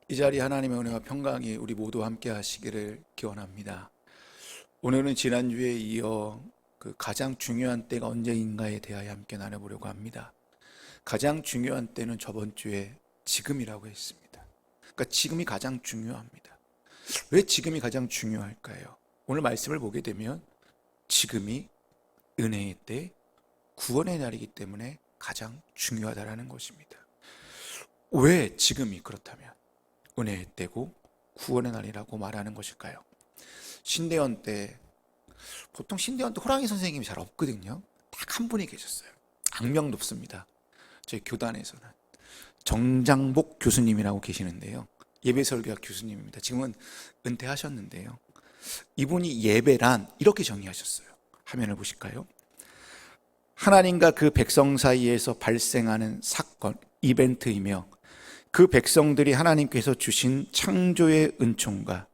이 자리 하나님의 은혜와 평강이 우리 모두 함께 하시기를 기원합니다. 오늘은 지난주에 이어 가장 중요한 때가 언제인가에 대하여 함께 나눠보려고 합니다. 가장 중요한 때는 저번 주에 지금이라고 했습니다. 그러니까 지금이 가장 중요합니다. 왜 지금이 가장 중요할까요? 오늘 말씀을 보게 되면 지금이 은혜의 때, 구원의 날이기 때문에 가장 중요하다는 것입니다. 왜 지금이 그렇다면 은혜의 때고 구원의 날이라고 말하는 것일까요? 신대원 때, 보통 신대원 때 호랑이 선생님이 잘 없거든요. 딱 한 분이 계셨어요. 악명 높습니다. 저희 교단에서는 정장복 교수님이라고 계시는데요, 예배설교학 교수님입니다. 지금은 은퇴하셨는데요, 이분이 예배란 이렇게 정의하셨어요. 화면을 보실까요? 하나님과 그 백성 사이에서 발생하는 사건, 이벤트이며 그 백성들이 하나님께서 주신 창조의 은총과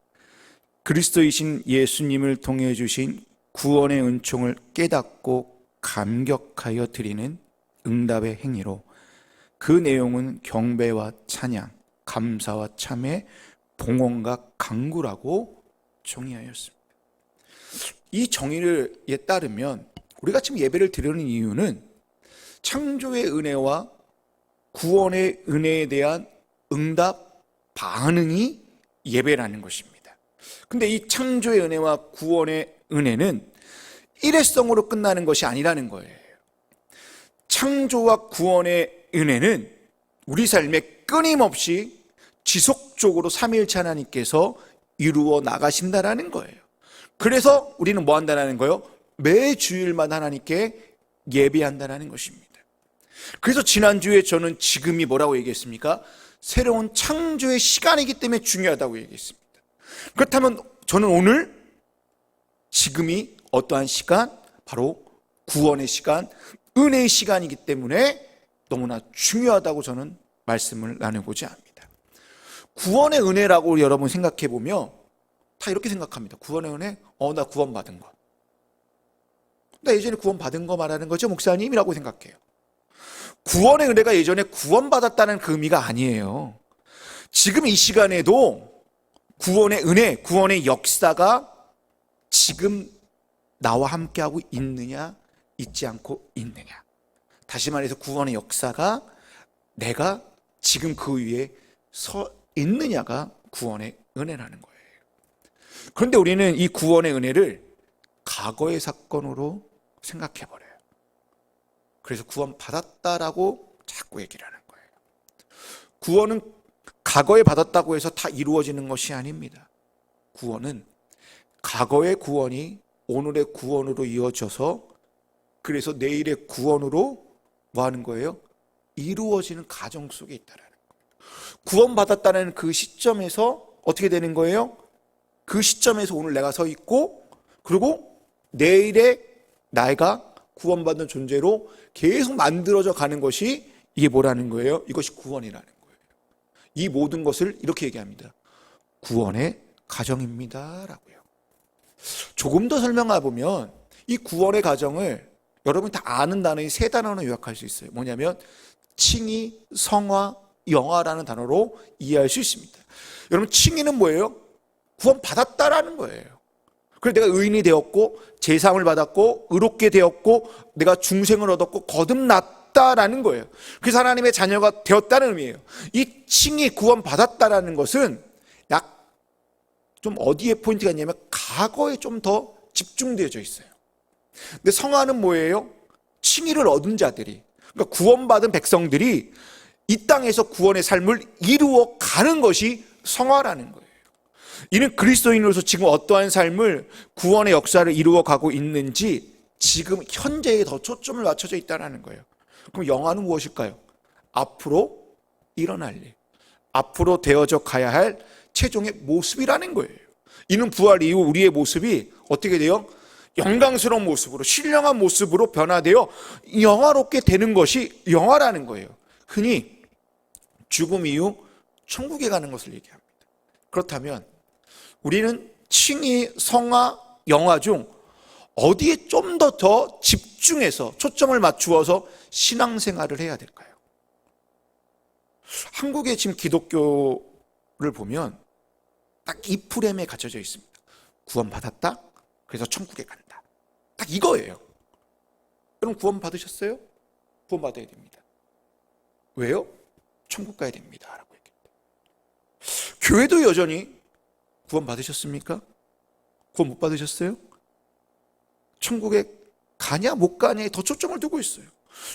그리스도이신 예수님을 통해 주신 구원의 은총을 깨닫고 감격하여 드리는 응답의 행위로, 그 내용은 경배와 찬양, 감사와 참회, 봉헌과 간구라고 정의하였습니다. 이 정의를 따르면 우리가 지금 예배를 드리는 이유는 창조의 은혜와 구원의 은혜에 대한 응답, 반응이 예배라는 것입니다. 근데 이 창조의 은혜와 구원의 은혜는 일회성으로 끝나는 것이 아니라는 거예요. 창조와 구원의 은혜는 우리 삶에 끊임없이 지속적으로 삼위일체 하나님께서 이루어 나가신다라는 거예요. 그래서 우리는 뭐 한다는 거예요? 매 주일마다 하나님께 예배한다는 것입니다. 그래서 지난주에 저는 지금이 뭐라고 얘기했습니까? 새로운 창조의 시간이기 때문에 중요하다고 얘기했습니다. 그렇다면 저는 오늘 지금이 어떠한 시간? 바로 구원의 시간, 은혜의 시간이기 때문에 너무나 중요하다고 저는 말씀을 나누고자 합니다. 구원의 은혜라고 여러분 생각해 보면 다 이렇게 생각합니다. 구원의 은혜? 나 구원받은 거. 나 예전에 구원받은 거 말하는 거죠, 목사님이라고 생각해요. 구원의 은혜가 예전에 구원받았다는 그 의미가 아니에요. 지금 이 시간에도 구원의 은혜, 구원의 역사가 지금 나와 함께하고 있느냐, 있지 않고 있느냐. 다시 말해서 구원의 역사가 내가 지금 그 위에 서 있느냐가 구원의 은혜라는 거예요. 그런데 우리는 이 구원의 은혜를 과거의 사건으로 생각해버려요. 그래서 구원 받았다라고 자꾸 얘기를 하는 거예요. 구원은 과거에 받았다고 해서 다 이루어지는 것이 아닙니다. 구원은 과거의 구원이 오늘의 구원으로 이어져서, 그래서 내일의 구원으로 뭐 하는 거예요? 이루어지는 과정 속에 있다라는 거예요. 구원받았다는 그 시점에서 어떻게 되는 거예요? 그 시점에서 오늘 내가 서 있고, 그리고 내일의 나이가 구원받는 존재로 계속 만들어져 가는 것이, 이게 뭐라는 거예요? 이것이 구원이라는 거예요. 이 모든 것을 이렇게 얘기합니다. 구원의 과정입니다 라고요. 조금 더 설명해 보면 이 구원의 과정을 여러분이 다 아는 단어인 세 단어로 요약할 수 있어요. 뭐냐면 칭의, 성화, 영화라는 단어로 이해할 수 있습니다. 여러분, 칭의는 뭐예요? 구원받았다라는 거예요. 그래서 내가 의인이 되었고 제사함을 받았고 의롭게 되었고 내가 중생을 얻었고 거듭났다라는 거예요. 그래서 하나님의 자녀가 되었다는 의미예요. 이 칭의 구원받았다라는 것은 약 좀 어디에 포인트가 있냐면 과거에 좀 더 집중되어져 있어요. 근데 성화는 뭐예요? 칭의를 얻은 자들이, 그러니까 구원받은 백성들이 이 땅에서 구원의 삶을 이루어 가는 것이 성화라는 거예요. 이는 그리스도인으로서 지금 어떠한 삶을, 구원의 역사를 이루어 가고 있는지 지금 현재에 더 초점을 맞춰져 있다는 거예요. 그럼 영화는 무엇일까요? 앞으로 일어날 일, 앞으로 되어져 가야 할 최종의 모습이라는 거예요. 이는 부활 이후 우리의 모습이 어떻게 돼요? 영광스러운 모습으로, 신령한 모습으로 변화되어 영화롭게 되는 것이 영화라는 거예요. 흔히 죽음 이후 천국에 가는 것을 얘기합니다. 그렇다면 우리는 칭의, 성화, 영화 중 어디에 좀 더 집중해서 초점을 맞추어서 신앙생활을 해야 될까요? 한국의 지금 기독교를 보면 딱 이 프레임에 갇혀져 있습니다. 구원받았다? 그래서 천국에 간다. 딱 이거예요. 여러분 구원 받으셨어요? 구원 받아야 됩니다. 왜요? 천국 가야 됩니다. 라고 얘기합니다. 교회도 여전히 구원 받으셨습니까? 구원 못 받으셨어요? 천국에 가냐 못 가냐에 더 초점을 두고 있어요.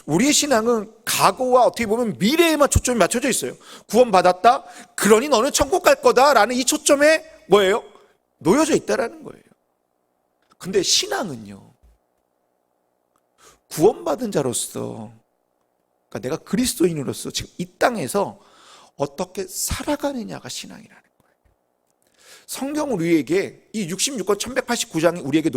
우리의 신앙은 과거와 어떻게 보면 미래에만 초점이 맞춰져 있어요. 구원 받았다? 그러니 너는 천국 갈 거다라는 이 초점에 뭐예요? 놓여져 있다라는 거예요. 근데 신앙은요, 구원받은 자로서, 그러니까 내가 그리스도인으로서 지금 이 땅에서 어떻게 살아가느냐가 신앙이라는 거예요. 성경은 우리에게 이 66권 1189장이 우리에게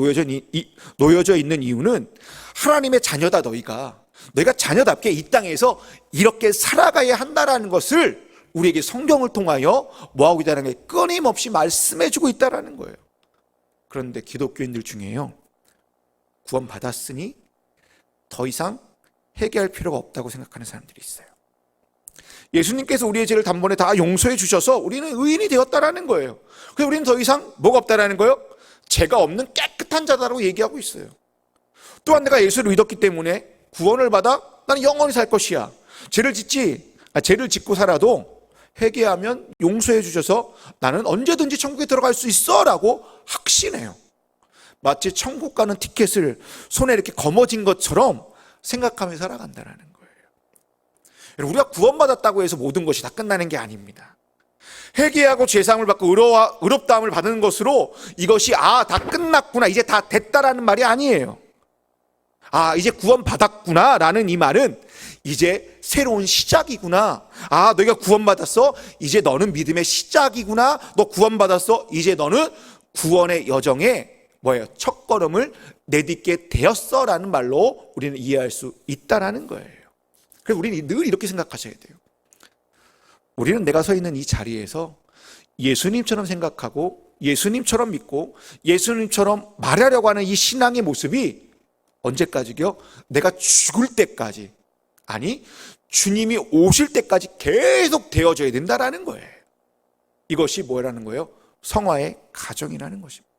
놓여져 있는 이유는 하나님의 자녀다 너희가, 내가 자녀답게 이 땅에서 이렇게 살아가야 한다라는 것을 우리에게 성경을 통하여 뭐하고 있다는 게 끊임없이 말씀해주고 있다는 거예요. 그런데 기독교인들 중에요, 구원 받았으니 더 이상 회개할 필요가 없다고 생각하는 사람들이 있어요. 예수님께서 우리의 죄를 단번에 다 용서해 주셔서 우리는 의인이 되었다라는 거예요. 그래서 우리는 더 이상 뭐가 없다라는 거예요? 죄가 없는 깨끗한 자다라고 얘기하고 있어요. 또한 내가 예수를 믿었기 때문에 구원을 받아 나는 영원히 살 것이야. 죄를 짓고 살아도 회개하면 용서해 주셔서 나는 언제든지 천국에 들어갈 수 있어 라고 확신해요. 마치 천국 가는 티켓을 손에 이렇게 거머쥔 것처럼 생각하며 살아간다는 거예요. 우리가 구원받았다고 해서 모든 것이 다 끝나는 게 아닙니다. 회개하고 죄사함을 받고 의롭다함을 받는 것으로 이것이 다 끝났구나, 이제 다 됐다라는 말이 아니에요. 이제 구원받았구나 라는 이 말은 이제 새로운 시작이구나. 너희가 구원받았어? 이제 너는 믿음의 시작이구나. 너 구원받았어? 이제 너는 구원의 여정에 첫 걸음을 내딛게 되었어 라는 말로 우리는 이해할 수 있다라는 거예요. 그래서 우리는 늘 이렇게 생각하셔야 돼요. 우리는 내가 서 있는 이 자리에서 예수님처럼 생각하고 예수님처럼 믿고 예수님처럼 말하려고 하는 이 신앙의 모습이 언제까지요? 내가 죽을 때까지, 아니 주님이 오실 때까지 계속 되어져야 된다라는 거예요. 이것이 뭐라는 거예요? 성화의 가정이라는 것입니다.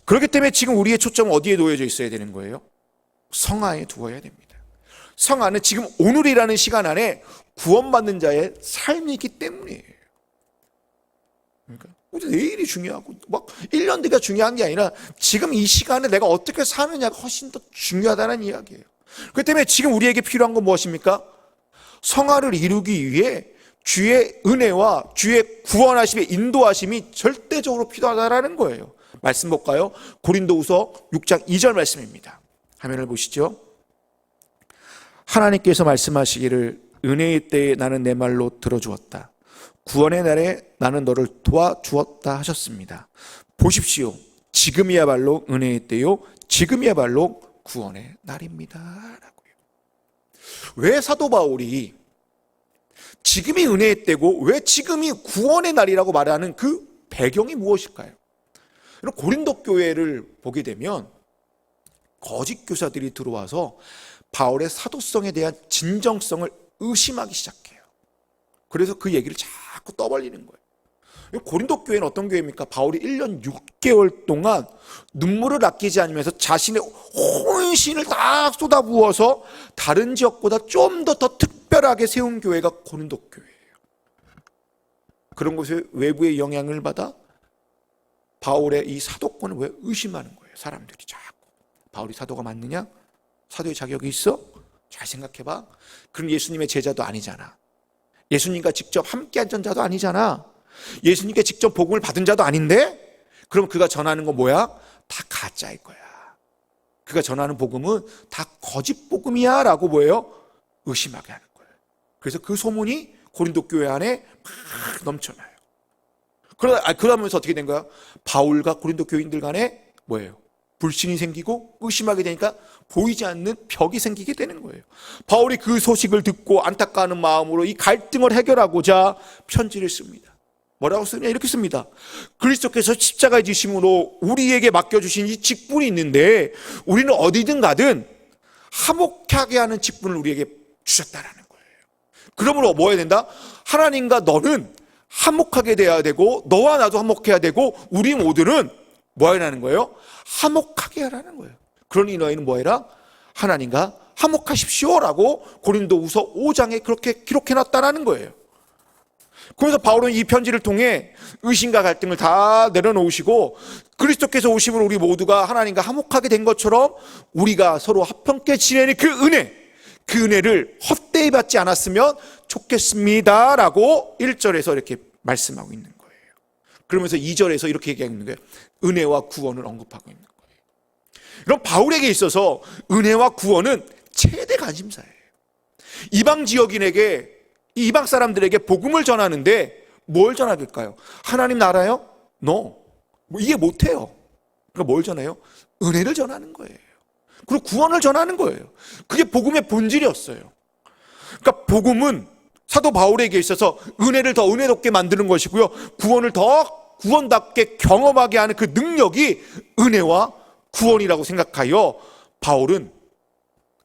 그렇기 때문에 지금 우리의 초점은 어디에 놓여져 있어야 되는 거예요? 성화에 두어야 됩니다. 성화는 지금 오늘이라는 시간 안에 구원받는 자의 삶이기 때문이에요. 그러니까 내일이 중요하고 1년 뒤가 중요한 게 아니라 지금 이 시간에 내가 어떻게 사느냐가 훨씬 더 중요하다는 이야기예요. 그렇기 때문에 지금 우리에게 필요한 건 무엇입니까? 성화를 이루기 위해 주의 은혜와 주의 구원하심의 인도하심이 절대적으로 필요하다는 거예요. 말씀 볼까요? 고린도후서 6장 2절 말씀입니다. 화면을 보시죠. 하나님께서 말씀하시기를 은혜의 때에 나는 내 말로 들어주었다. 구원의 날에 나는 너를 도와주었다 하셨습니다. 보십시오. 지금이야말로 은혜의 때요, 지금이야말로 구원의 날입니다 라고요. 왜 사도 바울이 지금이 은혜의 때고 왜 지금이 구원의 날이라고 말하는 그 배경이 무엇일까요? 고린도 교회를 보게 되면 거짓 교사들이 들어와서 바울의 사도성에 대한 진정성을 의심하기 시작해요. 그래서 그 얘기를 자꾸 떠벌리는 거예요. 고린도 교회는 어떤 교회입니까? 바울이 1년 6개월 동안 눈물을 아끼지 않으면서 자신의 혼신을 다 쏟아부어서 다른 지역보다 좀 더 특별하게 세운 교회가 고린도 교회예요. 그런 곳에 외부의 영향을 받아 바울의 이 사도권을 왜 의심하는 거예요? 사람들이 자꾸. 바울이 사도가 맞느냐? 사도의 자격이 있어? 잘 생각해봐. 그럼 예수님의 제자도 아니잖아. 예수님과 직접 함께 앉은 자도 아니잖아. 예수님께 직접 복음을 받은 자도 아닌데? 그럼 그가 전하는 건 뭐야? 다 가짜일 거야. 그가 전하는 복음은 다 거짓 복음이야 라고 뭐예요? 의심하게 하는 거예요. 그래서 그 소문이 고린도 교회 안에 막 넘쳐나요. 그러면서 어떻게 된 거야? 바울과 고린도 교인들 간에 뭐예요? 불신이 생기고 의심하게 되니까 보이지 않는 벽이 생기게 되는 거예요. 바울이 그 소식을 듣고 안타까운 마음으로 이 갈등을 해결하고자 편지를 씁니다. 뭐라고 쓰냐? 이렇게 씁니다. 그리스도께서 십자가의 지심으로 우리에게 맡겨주신 이 직분이 있는데 우리는 어디든 가든 화목하게 하는 직분을 우리에게 주셨다라는 거예요. 그러므로 뭐 해야 된다? 하나님과 너는 화목하게 돼야 되고 너와 나도 화목해야 되고 우리 모두는 뭐 하라는 거예요? 화목하게 하라는 거예요. 그러니 너희는 뭐 해라? 하나님과 화목하십시오라고 고린도후서 5장에 그렇게 기록해놨다라는 거예요. 그래서 바울은 이 편지를 통해 의심과 갈등을 다 내려놓으시고 그리스도께서 오심으로 우리 모두가 하나님과 화목하게 된 것처럼 우리가 서로 화평케 지내는 그 은혜를 헛되이 받지 않았으면 좋겠습니다라고 1절에서 이렇게 말씀하고 있는 거예요. 그러면서 2절에서 이렇게 얘기하고 있는 거예요. 은혜와 구원을 언급하고 있는 거예요. 그럼 바울에게 있어서 은혜와 구원은 최대 관심사예요. 이방 지역인에게, 이방 사람들에게 복음을 전하는데 뭘 전해야 될까요? 하나님 나라요? No. 이해 못해요. 그러니까 뭘 전해요? 은혜를 전하는 거예요. 그리고 구원을 전하는 거예요. 그게 복음의 본질이었어요. 그러니까 복음은 사도 바울에게 있어서 은혜를 더 은혜롭게 만드는 것이고요. 구원을 더 구원답게 경험하게 하는 그 능력이 은혜와 구원이라고 생각하여 바울은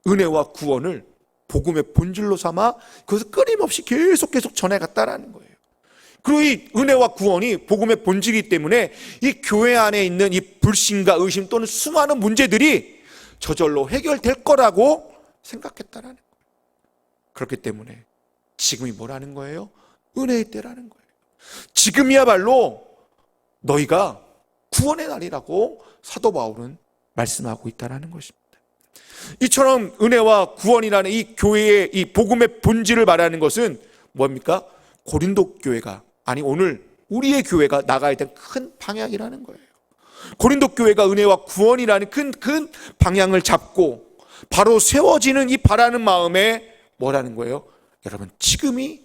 은혜와 구원을 복음의 본질로 삼아 그것을 끊임없이 계속 전해갔다라는 거예요. 그리고 이 은혜와 구원이 복음의 본질이기 때문에 이 교회 안에 있는 이 불신과 의심 또는 수많은 문제들이 저절로 해결될 거라고 생각했다라는 거예요. 그렇기 때문에 지금이 뭐라는 거예요? 은혜의 때라는 거예요. 지금이야말로 너희가 구원의 날이라고 사도 바울은 말씀하고 있다라는 것입니다. 이처럼 은혜와 구원이라는 이 교회의 이 복음의 본질을 말하는 것은 뭡니까? 고린도 교회가, 아니 오늘 우리의 교회가 나가야 될 큰 방향이라는 거예요. 고린도 교회가 은혜와 구원이라는 큰 방향을 잡고 바로 세워지는 이 바라는 마음에 뭐라는 거예요? 여러분, 지금이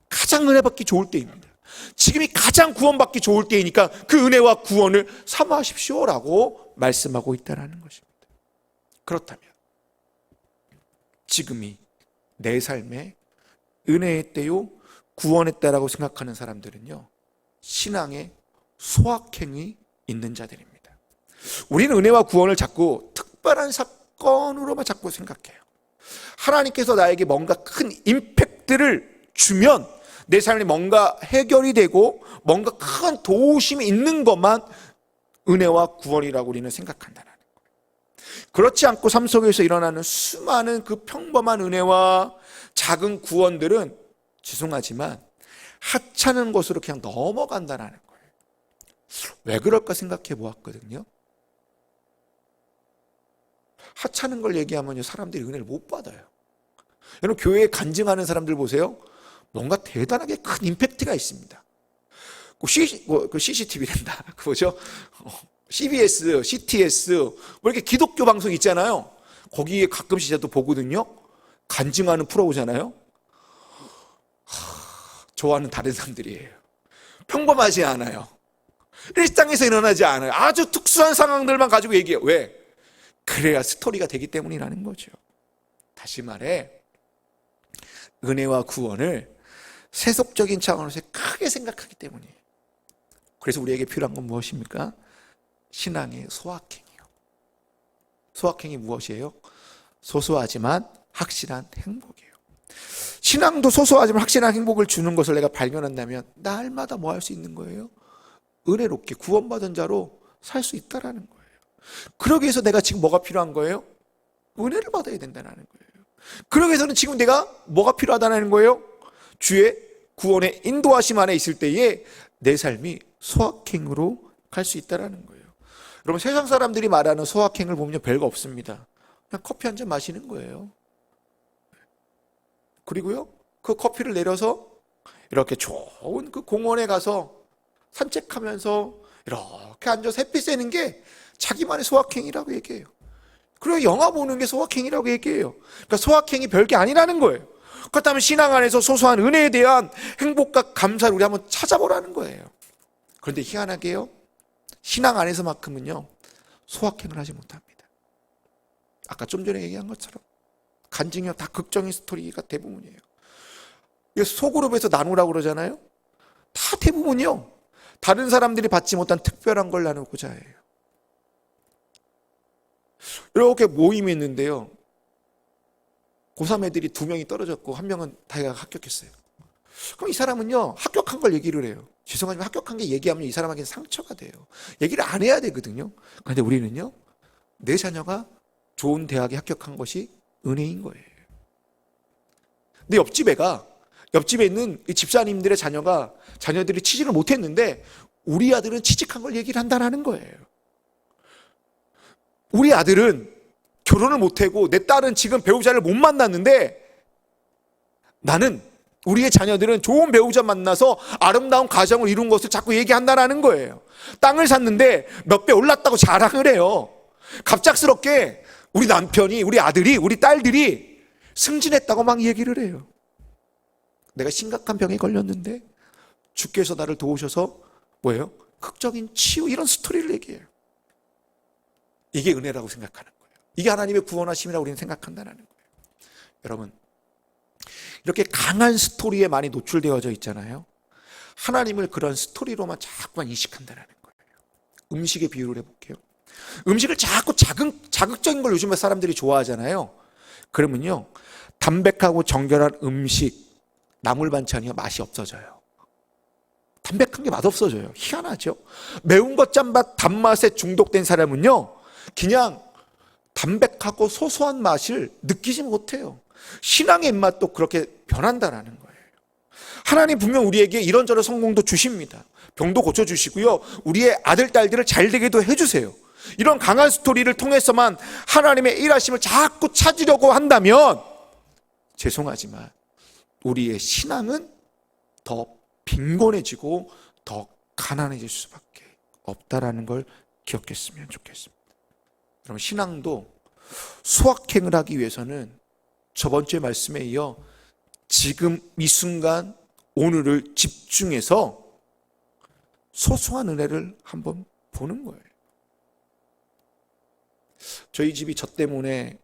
가장 은혜 받기 좋을 때입니다. 지금이 가장 구원받기 좋을 때이니까 그 은혜와 구원을 사모하십시오라고 말씀하고 있다는 것입니다. 그렇다면 지금이 내 삶에 은혜의 때요 구원의 때라고 생각하는 사람들은요, 신앙의 소확행이 있는 자들입니다. 우리는 은혜와 구원을 자꾸 특별한 사건으로만 자꾸 생각해요. 하나님께서 나에게 뭔가 큰 임팩트를 주면 내 삶에 뭔가 해결이 되고 뭔가 큰 도우심이 있는 것만 은혜와 구원이라고 우리는 생각한다는 거예요. 그렇지 않고 삶 속에서 일어나는 수많은 그 평범한 은혜와 작은 구원들은 죄송하지만 하찮은 것으로 그냥 넘어간다는 거예요. 왜 그럴까 생각해 보았거든요. 하찮은 걸 얘기하면 사람들이 은혜를 못 받아요. 여러분, 교회에 간증하는 사람들 보세요. 뭔가 대단하게 큰 임팩트가 있습니다. 그 CCTV란다. 그거죠? CBS, CTS, 뭐 이렇게 기독교 방송 있잖아요. 거기에 가끔씩 저도 보거든요. 간증하는 프로잖아요. 좋아하는 다른 사람들이에요. 평범하지 않아요. 일상에서 일어나지 않아요. 아주 특수한 상황들만 가지고 얘기해요. 왜? 그래야 스토리가 되기 때문이라는 거죠. 다시 말해, 은혜와 구원을 세속적인 차원에서 크게 생각하기 때문이에요. 그래서 우리에게 필요한 건 무엇입니까? 신앙의 소확행이요. 소확행이 무엇이에요? 소소하지만 확실한 행복이에요. 신앙도 소소하지만 확실한 행복을 주는 것을 내가 발견한다면 날마다 뭐 할 수 있는 거예요? 은혜롭게 구원받은 자로 살 수 있다라는 거예요. 그러기 위해서 내가 지금 뭐가 필요한 거예요? 은혜를 받아야 된다는 거예요. 그러기 위해서는 지금 내가 뭐가 필요하다는 거예요? 주의 구원의 인도하심 안에 있을 때에 내 삶이 소확행으로 갈 수 있다는 거예요. 여러분, 세상 사람들이 말하는 소확행을 보면 별거 없습니다. 그냥 커피 한 잔 마시는 거예요. 그리고요, 그 커피를 내려서 이렇게 좋은 그 공원에 가서 산책하면서 이렇게 앉아서 햇빛 쐬는 게 자기만의 소확행이라고 얘기해요. 그리고 영화 보는 게 소확행이라고 얘기해요. 그러니까 소확행이 별게 아니라는 거예요. 그렇다면 신앙 안에서 소소한 은혜에 대한 행복과 감사를 우리 한번 찾아보라는 거예요. 그런데 희한하게요, 신앙 안에서만큼은요 소확행을 하지 못합니다. 아까 좀 전에 얘기한 것처럼 간증이요 다 극적인 스토리가 대부분이에요. 소그룹에서 나누라고 그러잖아요. 다 대부분요 다른 사람들이 받지 못한 특별한 걸 나누고자 해요. 이렇게 모임이 있는데요, 고3 애들이 2명이 떨어졌고 1명은 다이가 합격했어요. 그럼 이 사람은요, 합격한 걸 얘기를 해요. 죄송하지만 합격한 게 얘기하면 이 사람에게는 상처가 돼요. 얘기를 안 해야 되거든요. 그런데 우리는요, 내 자녀가 좋은 대학에 합격한 것이 은혜인 거예요. 근데 옆집에 있는 이 집사님들의 자녀들이 취직을 못했는데 우리 아들은 취직한 걸 얘기를 한다는 거예요. 우리 아들은 결혼을 못하고 내 딸은 지금 배우자를 못 만났는데 우리의 자녀들은 좋은 배우자 만나서 아름다운 가정을 이룬 것을 자꾸 얘기한다는 거예요. 땅을 샀는데 몇 배 올랐다고 자랑을 해요. 갑작스럽게 우리 남편이, 우리 아들이, 우리 딸들이 승진했다고 막 얘기를 해요. 내가 심각한 병에 걸렸는데 주께서 나를 도우셔서 뭐예요? 극적인 치유, 이런 스토리를 얘기해요. 이게 은혜라고 생각하는 거예요. 이게 하나님의 구원하심이라고 우리는 생각한다는 거예요. 여러분, 이렇게 강한 스토리에 많이 노출되어져 있잖아요. 하나님을 그런 스토리로만 자꾸만 인식한다는 거예요. 음식의 비유를 해볼게요. 음식을 자꾸 자극적인 걸 요즘에 사람들이 좋아하잖아요. 그러면요, 담백하고 정결한 음식, 나물 반찬이요, 맛이 없어져요. 담백한 게 맛없어져요. 희한하죠. 매운 것 짠맛 단맛에 중독된 사람은요, 그냥 담백하고 소소한 맛을 느끼지 못해요. 신앙의 입맛도 그렇게 변한다라는 거예요. 하나님 분명 우리에게 이런저런 성공도 주십니다. 병도 고쳐주시고요, 우리의 아들, 딸들을 잘 되게도 해주세요. 이런 강한 스토리를 통해서만 하나님의 일하심을 자꾸 찾으려고 한다면 죄송하지만 우리의 신앙은 더 빈곤해지고 더 가난해질 수밖에 없다라는 걸 기억했으면 좋겠습니다. 여러분, 신앙도 수확행을 하기 위해서는 저번 주의 말씀에 이어 지금 이 순간 오늘을 집중해서 소소한 은혜를 한번 보는 거예요. 저희 집이 저 때문에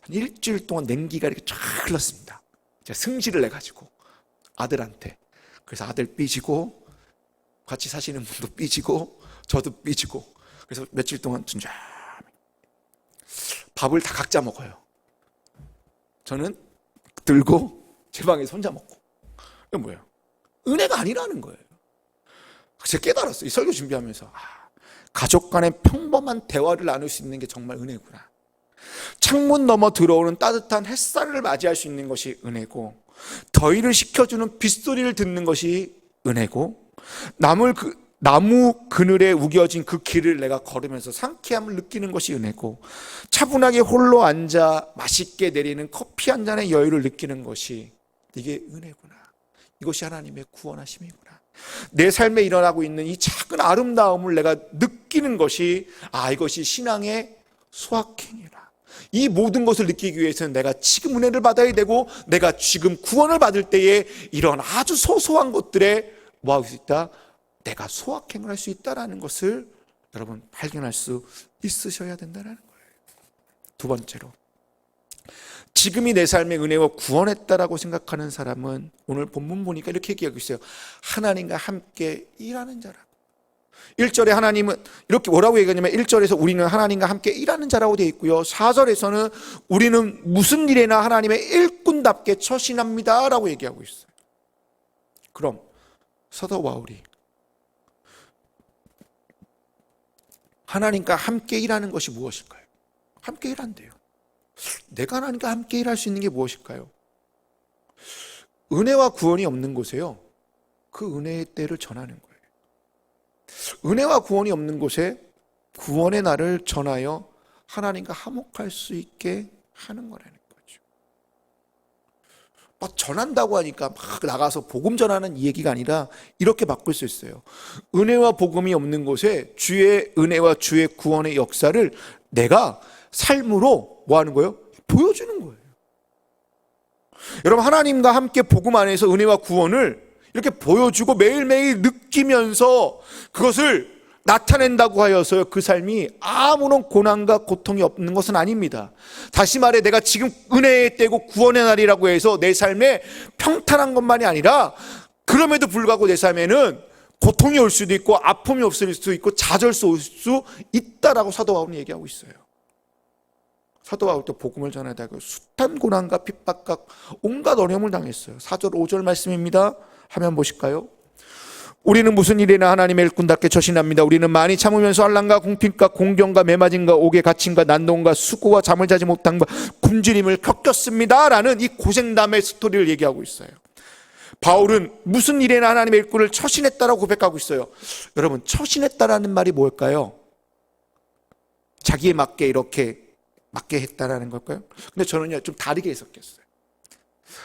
한 일주일 동안 냉기가 이렇게 쫙 흘렀습니다. 제가 승질을 내가지고 아들한테. 그래서 아들 삐지고 같이 사시는 분도 삐지고 저도 삐지고, 그래서 며칠 동안 둔잠히 밥을 다 각자 먹어요. 저는 들고 제 방에서 혼자 먹고. 이건 뭐예요? 은혜가 아니라는 거예요. 제가 깨달았어요. 이 설교 준비하면서 가족 간의 평범한 대화를 나눌 수 있는 게 정말 은혜구나. 창문 너머 들어오는 따뜻한 햇살을 맞이할 수 있는 것이 은혜고, 더위를 식혀주는 빗소리를 듣는 것이 은혜고, 나무 그늘에 우겨진 그 길을 내가 걸으면서 상쾌함을 느끼는 것이 은혜고, 차분하게 홀로 앉아 맛있게 내리는 커피 한 잔의 여유를 느끼는 것이, 이게 은혜구나. 이것이 하나님의 구원하심이구나. 내 삶에 일어나고 있는 이 작은 아름다움을 내가 느끼는 것이, 이것이 신앙의 수확행이라. 이 모든 것을 느끼기 위해서는 내가 지금 은혜를 받아야 되고, 내가 지금 구원을 받을 때에 이런 아주 소소한 것들에 뭐 할 수 있다? 내가 수확행을 할 수 있다라는 것을 여러분 발견할 수 있으셔야 된다는 거예요. 두 번째로, 지금이 내 삶의 은혜와 구원했다라고 생각하는 사람은 오늘 본문 보니까 이렇게 얘기하고 있어요. 하나님과 함께 일하는 자라고. 1절에 하나님은 이렇게 뭐라고 얘기하냐면, 1절에서 우리는 하나님과 함께 일하는 자라고 되어 있고요, 4절에서는 우리는 무슨 일에나 하나님의 일꾼답게 처신합니다 라고 얘기하고 있어요. 그럼 사도 바울이 하나님과 함께 일하는 것이 무엇일까요? 함께 일한대요. 내가 하나님과 함께 일할 수 있는 게 무엇일까요? 은혜와 구원이 없는 곳에요, 그 은혜의 때를 전하는 거예요. 은혜와 구원이 없는 곳에 구원의 날을 전하여 하나님과 화목할 수 있게 하는 거라는 거죠. 막 전한다고 하니까 막 나가서 복음 전하는 이 얘기가 아니라 이렇게 바꿀 수 있어요. 은혜와 복음이 없는 곳에 주의 은혜와 주의 구원의 역사를 내가 삶으로 뭐 하는 거예요? 보여주는 거예요. 여러분, 하나님과 함께 복음 안에서 은혜와 구원을 이렇게 보여주고 매일매일 느끼면서 그것을 나타낸다고 하여서 그 삶이 아무런 고난과 고통이 없는 것은 아닙니다. 다시 말해, 내가 지금 은혜의 때고 구원의 날이라고 해서 내 삶에 평탄한 것만이 아니라, 그럼에도 불구하고 내 삶에는 고통이 올 수도 있고 아픔이 없을 수도 있고 좌절이 올 수 있다라고 사도 바울은 얘기하고 있어요. 사도 바울도 복음을 전하다가 숱한 고난과 핍박과 온갖 어려움을 당했어요. 4절 5절 말씀입니다. 화면 보실까요? 우리는 무슨 일이나 하나님의 일꾼답게 처신합니다. 우리는 많이 참으면서 환난과 궁핍과 공경과 매맞음과 옥에 갇힘과 난동과 수고와 잠을 자지 못함과 굶주림을 겪었습니다 라는 이 고생담의 스토리를 얘기하고 있어요. 바울은 무슨 일이나 하나님의 일꾼을 처신했다라고 고백하고 있어요. 여러분, 처신했다라는 말이 뭘까요? 자기에 맞게 이렇게 맞게 했다라는 걸까요? 근데 저는요 좀 다르게 해석했어요.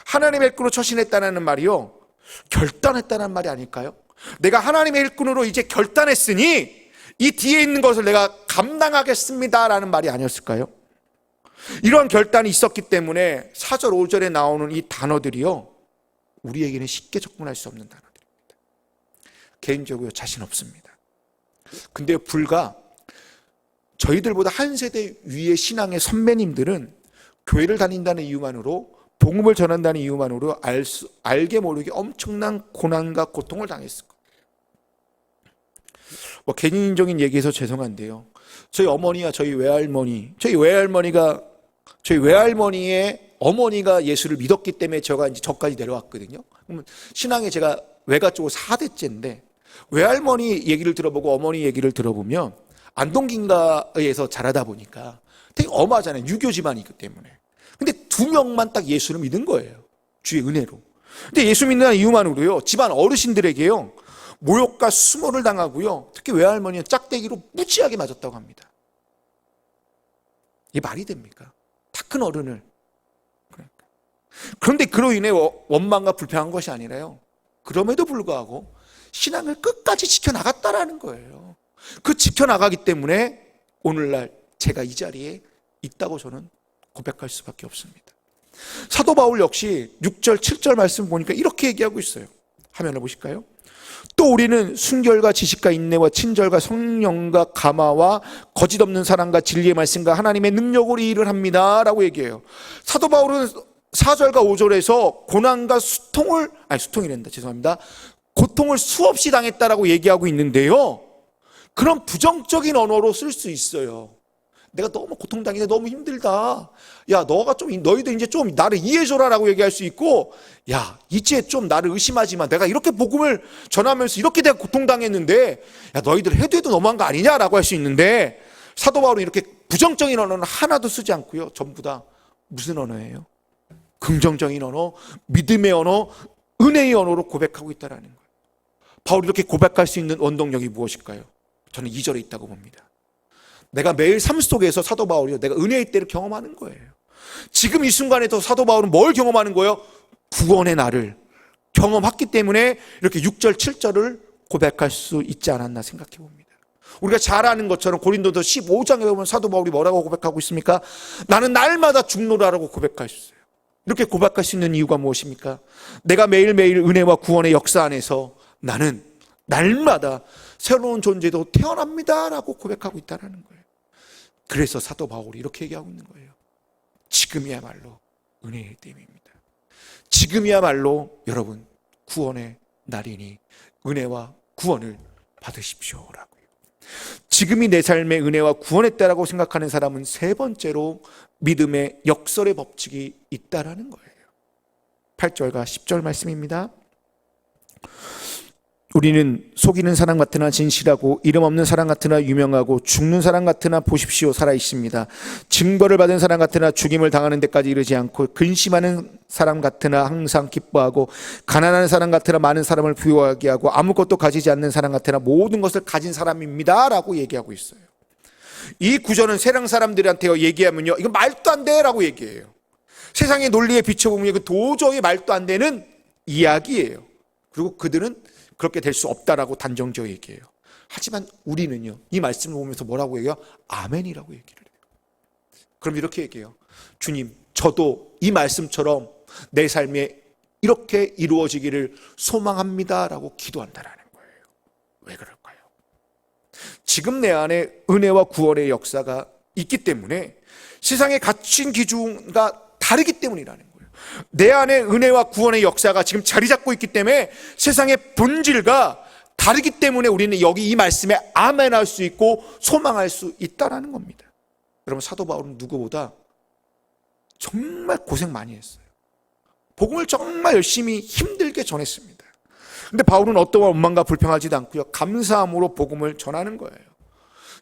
하나님의 일꾼으로 처신했다는 말이요, 결단했다는 말이 아닐까요? 내가 하나님의 일꾼으로 이제 결단했으니 이 뒤에 있는 것을 내가 감당하겠습니다라는 말이 아니었을까요? 이런 결단이 있었기 때문에 4절 5절에 나오는 이 단어들이요, 우리에게는 쉽게 접근할 수 없는 단어들입니다. 개인적으로 자신 없습니다. 근데 불과 저희들보다 한 세대 위의 신앙의 선배님들은 교회를 다닌다는 이유만으로, 복음을 전한다는 이유만으로 알게 모르게 엄청난 고난과 고통을 당했을 거예요. 뭐 개인적인 얘기해서 죄송한데요, 저희 어머니와 저희 외할머니의 어머니가 예수를 믿었기 때문에 제가 이제 저까지 내려왔거든요. 그러면 신앙에 제가 외가 쪽으로 4대째인데 외할머니 얘기를 들어보고 어머니 얘기를 들어보면 안동긴가에서 자라다 보니까 되게 엄하잖아요. 유교 집안이기 때문에. 근데 2명만 딱 예수를 믿은 거예요. 주의 은혜로. 근데 예수 믿는 이유만으로요, 집안 어르신들에게요 모욕과 수모를 당하고요, 특히 외할머니는 짝대기로 무지하게 맞았다고 합니다. 이게 말이 됩니까? 다 큰 어른을. 그런데 그로 인해 원망과 불평한 것이 아니라요, 그럼에도 불구하고 신앙을 끝까지 지켜나갔다라는 거예요. 그 지켜나가기 때문에 오늘날 제가 이 자리에 있다고 저는 고백할 수밖에 없습니다. 사도 바울 역시 6절 7절 말씀 보니까 이렇게 얘기하고 있어요. 화면을 보실까요? 또 우리는 순결과 지식과 인내와 친절과 성령과 감화와 거짓 없는 사랑과 진리의 말씀과 하나님의 능력으로 이 일을 합니다 라고 얘기해요. 사도 바울은 4절과 5절에서 고난과 고통을 수없이 당했다라고 얘기하고 있는데요, 그런 부정적인 언어로 쓸 수 있어요. 내가 너무 고통당했는데 너무 힘들다. 야, 너희들 이제 좀 나를 이해해줘라라고 얘기할 수 있고, 야, 이제 좀 나를 의심하지 마. 내가 이렇게 복음을 전하면서 이렇게 내가 고통당했는데, 야, 너희들 해도 너무한 거 아니냐라고 할 수 있는데, 사도 바울은 이렇게 부정적인 언어는 하나도 쓰지 않고요, 전부 다 무슨 언어예요? 긍정적인 언어, 믿음의 언어, 은혜의 언어로 고백하고 있다는 거예요. 바울이 이렇게 고백할 수 있는 원동력이 무엇일까요? 저는 2절에 있다고 봅니다. 내가 매일 삶 속에서 사도 바울이요, 내가 은혜의 때를 경험하는 거예요. 지금 이 순간에도 사도 바울은 뭘 경험하는 거예요? 구원의 날을 경험했기 때문에 이렇게 6절 7절을 고백할 수 있지 않았나 생각해 봅니다. 우리가 잘 아는 것처럼 고린도서 15장에 보면 사도 바울이 뭐라고 고백하고 있습니까? 나는 날마다 죽노라라고 고백할 수 있어요. 이렇게 고백할 수 있는 이유가 무엇입니까? 내가 매일매일 은혜와 구원의 역사 안에서 나는 날마다 새로운 존재도 태어납니다라고 고백하고 있다는 거예요. 그래서 사도 바울이 이렇게 얘기하고 있는 거예요. 지금이야말로 은혜의 때입니다. 지금이야말로 여러분 구원의 날이니 은혜와 구원을 받으십시오라고요. 지금이 내 삶의 은혜와 구원의 때라고 생각하는 사람은 세 번째로 믿음의 역설의 법칙이 있다라는 거예요. 8절과 10절 말씀입니다. 우리는 속이는 사람 같으나 진실하고 이름 없는 사람 같으나 유명하고 죽는 사람 같으나 보십시오 살아 있습니다. 증거를 받은 사람 같으나 죽임을 당하는 데까지 이르지 않고 근심하는 사람 같으나 항상 기뻐하고 가난한 사람 같으나 많은 사람을 부유하게 하고 아무것도 가지지 않는 사람 같으나 모든 것을 가진 사람입니다 라고 얘기하고 있어요. 이 구절은 세상 사람들한테 얘기하면요, 이거 말도 안 돼 라고 얘기해요. 세상의 논리에 비춰보면 이거 도저히 말도 안 되는 이야기예요. 그리고 그들은 그렇게 될 수 없다라고 단정지어 얘기해요. 하지만 우리는요, 이 말씀을 보면서 뭐라고 얘기해요? 아멘이라고 얘기를 해요. 그럼 이렇게 얘기해요. 주님, 저도 이 말씀처럼 내 삶에 이렇게 이루어지기를 소망합니다라고 기도한다라는 거예요. 왜 그럴까요? 지금 내 안에 은혜와 구원의 역사가 있기 때문에 세상의 갇힌 기준과 다르기 때문이라는 거예요. 내 안에 은혜와 구원의 역사가 지금 자리 잡고 있기 때문에 세상의 본질과 다르기 때문에 우리는 여기 이 말씀에 아멘할 수 있고 소망할 수 있다는 겁니다. 여러분, 사도 바울은 누구보다 정말 고생 많이 했어요. 복음을 정말 열심히 힘들게 전했습니다. 근데 바울은 어떠한 원망과 불평하지도 않고요, 감사함으로 복음을 전하는 거예요.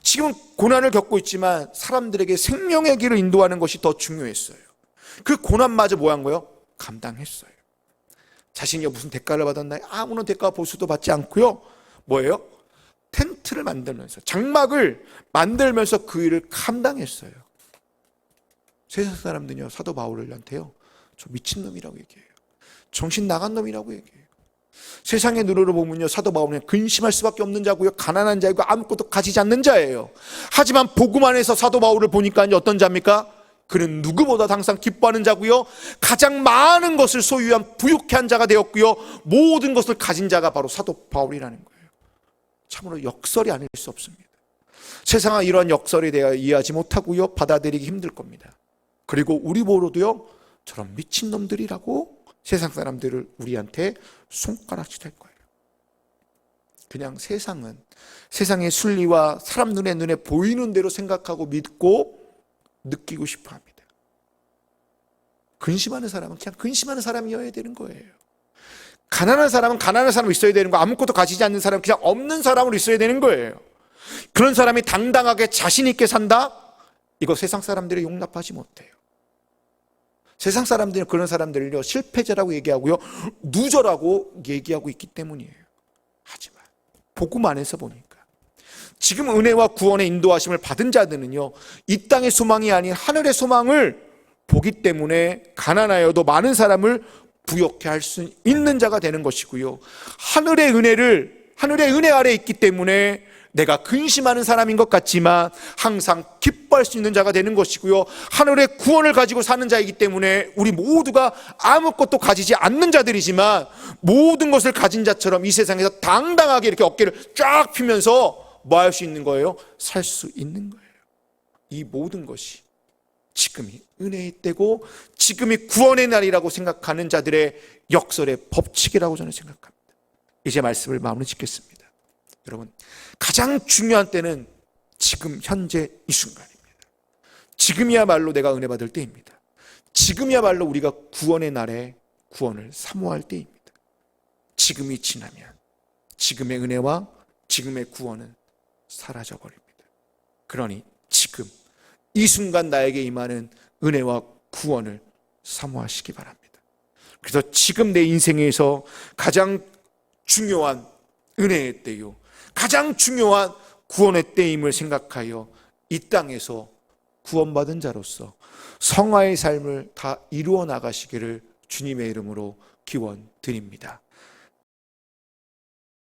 지금 고난을 겪고 있지만 사람들에게 생명의 길을 인도하는 것이 더 중요했어요. 그 고난마저 뭐 한 거예요? 감당했어요. 자신이 무슨 대가를 받았나요? 아무런 대가 보수도 받지 않고요, 뭐예요? 텐트를 만들면서, 장막을 만들면서 그 일을 감당했어요. 세상 사람들이요, 사도 바울한테요, 저 미친놈이라고 얘기해요. 정신 나간 놈이라고 얘기해요. 세상의 눈으로 보면요, 사도 바울은 근심할 수밖에 없는 자고요, 가난한 자이고 아무것도 가지지 않는 자예요. 하지만 복음 안에서 사도 바울을 보니까 어떤 자입니까? 그는 누구보다 항상 기뻐하는 자고요, 가장 많은 것을 소유한 부유한 자가 되었고요, 모든 것을 가진 자가 바로 사도 바울이라는 거예요. 참으로 역설이 아닐 수 없습니다. 세상은 이러한 역설에 대하여 이해하지 못하고요, 받아들이기 힘들 겁니다. 그리고 우리 보러도요, 저런 미친놈들이라고 세상 사람들을 우리한테 손가락질 할 거예요. 그냥 세상은 세상의 순리와 사람 눈에 보이는 대로 생각하고 믿고 느끼고 싶어 합니다. 근심하는 사람은 그냥 근심하는 사람이어야 되는 거예요. 가난한 사람은 가난한 사람으로 있어야 되는 거, 아무것도 가지지 않는 사람은 그냥 없는 사람으로 있어야 되는 거예요. 그런 사람이 당당하게 자신 있게 산다? 이거 세상 사람들이 용납하지 못해요. 세상 사람들은 그런 사람들을요, 실패자라고 얘기하고요, 루저라고 얘기하고 있기 때문이에요. 하지만 복음 안에서 보니까 지금 은혜와 구원의 인도하심을 받은 자들은요, 이 땅의 소망이 아닌 하늘의 소망을 보기 때문에 가난하여도 많은 사람을 부욕해 할 수 있는 자가 되는 것이고요, 하늘의 은혜 아래 있기 때문에 내가 근심하는 사람인 것 같지만 항상 기뻐할 수 있는 자가 되는 것이고요, 하늘의 구원을 가지고 사는 자이기 때문에 우리 모두가 아무것도 가지지 않는 자들이지만 모든 것을 가진 자처럼 이 세상에서 당당하게 이렇게 어깨를 쫙 펴면서 뭐 할 수 있는 거예요? 살 수 있는 거예요. 이 모든 것이 지금이 은혜의 때고 지금이 구원의 날이라고 생각하는 자들의 역설의 법칙이라고 저는 생각합니다. 이제 말씀을 마무리 짓겠습니다. 여러분, 가장 중요한 때는 지금 현재 이 순간입니다. 지금이야말로 내가 은혜 받을 때입니다. 지금이야말로 우리가 구원의 날에 구원을 사모할 때입니다. 지금이 지나면 지금의 은혜와 지금의 구원은 사라져 버립니다. 그러니 지금 이 순간 나에게 임하는 은혜와 구원을 사모하시기 바랍니다. 그래서 지금 내 인생에서 가장 중요한 은혜의 때요, 가장 중요한 구원의 때임을 생각하여 이 땅에서 구원받은 자로서 성화의 삶을 다 이루어 나가시기를 주님의 이름으로 기원 드립니다.